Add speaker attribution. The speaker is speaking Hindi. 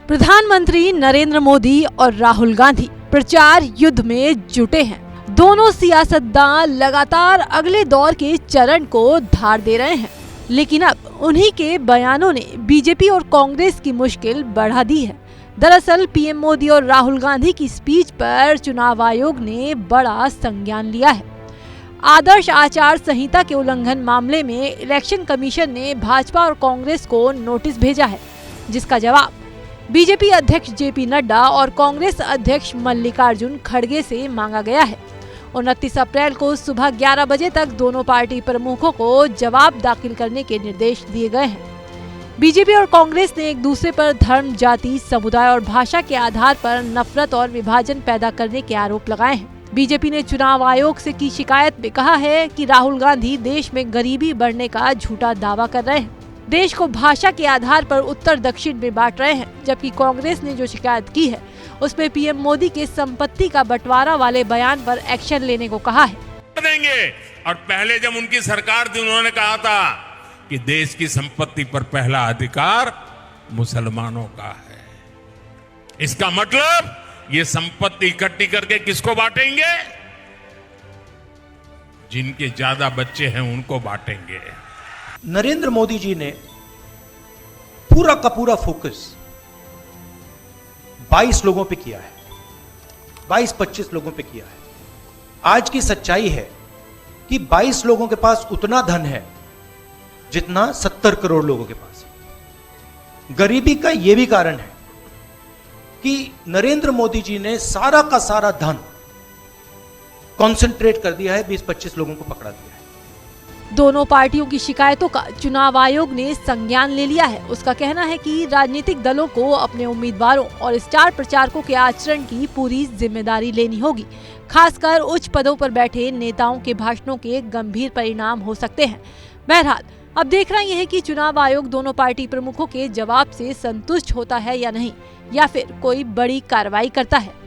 Speaker 1: प्रधानमंत्री नरेंद्र मोदी और राहुल गांधी प्रचार युद्ध में जुटे हैं। दोनों सियासतदान लगातार अगले दौर के चरण को धार दे रहे हैं, लेकिन अब उन्हीं के बयानों ने बीजेपी और कांग्रेस की मुश्किल बढ़ा दी है। दरअसल पीएम मोदी और राहुल गांधी की स्पीच पर चुनाव आयोग ने बड़ा संज्ञान लिया है। आदर्श आचार संहिता के उल्लंघन मामले में इलेक्शन कमीशन ने भाजपा और कांग्रेस को नोटिस भेजा है, जिसका जवाब बीजेपी अध्यक्ष जेपी नड्डा और कांग्रेस अध्यक्ष मल्लिकार्जुन खड़गे से मांगा गया है। 29 अप्रैल को सुबह 11 बजे तक दोनों पार्टी प्रमुखों को जवाब दाखिल करने के निर्देश दिए गए हैं। बीजेपी और कांग्रेस ने एक दूसरे पर धर्म, जाति, समुदाय और भाषा के आधार पर नफरत और विभाजन पैदा करने के आरोप लगाए हैं। बीजेपी ने चुनाव आयोग से की शिकायत में कहा है कि राहुल गांधी देश में गरीबी बढ़ने का झूठा दावा कर रहे हैं, देश को भाषा के आधार पर उत्तर दक्षिण में बांट रहे हैं, जबकि कांग्रेस ने जो शिकायत की है उसमें पीएम मोदी के संपत्ति का बंटवारा वाले बयान पर एक्शन लेने को कहा है।
Speaker 2: देंगे। और पहले जब उनकी सरकार थी उन्होंने कहा था कि देश की संपत्ति पर पहला अधिकार मुसलमानों का है। इसका मतलब ये संपत्ति इकट्ठी करके किसको बांटेंगे? जिनके ज्यादा बच्चे हैं उनको बांटेंगे।
Speaker 3: नरेंद्र मोदी जी ने पूरा का पूरा फोकस 22 लोगों पे किया है, 22-25 लोगों पे किया है। आज की सच्चाई है कि 22 लोगों के पास उतना धन है जितना 70 करोड़ लोगों के पास है। गरीबी का यह भी कारण है कि नरेंद्र मोदी जी ने सारा का सारा धन कॉन्सेंट्रेट कर दिया है, 20-25 लोगों को पकड़ा दिया है।
Speaker 1: दोनों पार्टियों की शिकायतों का चुनाव आयोग ने संज्ञान ले लिया है। उसका कहना है कि राजनीतिक दलों को अपने उम्मीदवारों और स्टार प्रचारकों के आचरण की पूरी जिम्मेदारी लेनी होगी। खासकर उच्च पदों पर बैठे नेताओं के भाषणों के गंभीर परिणाम हो सकते हैं। बहरहाल अब देखना यह है कि चुनाव आयोग दोनों पार्टी प्रमुखों के जवाब से संतुष्ट होता है या नहीं, या फिर कोई बड़ी कार्रवाई करता है।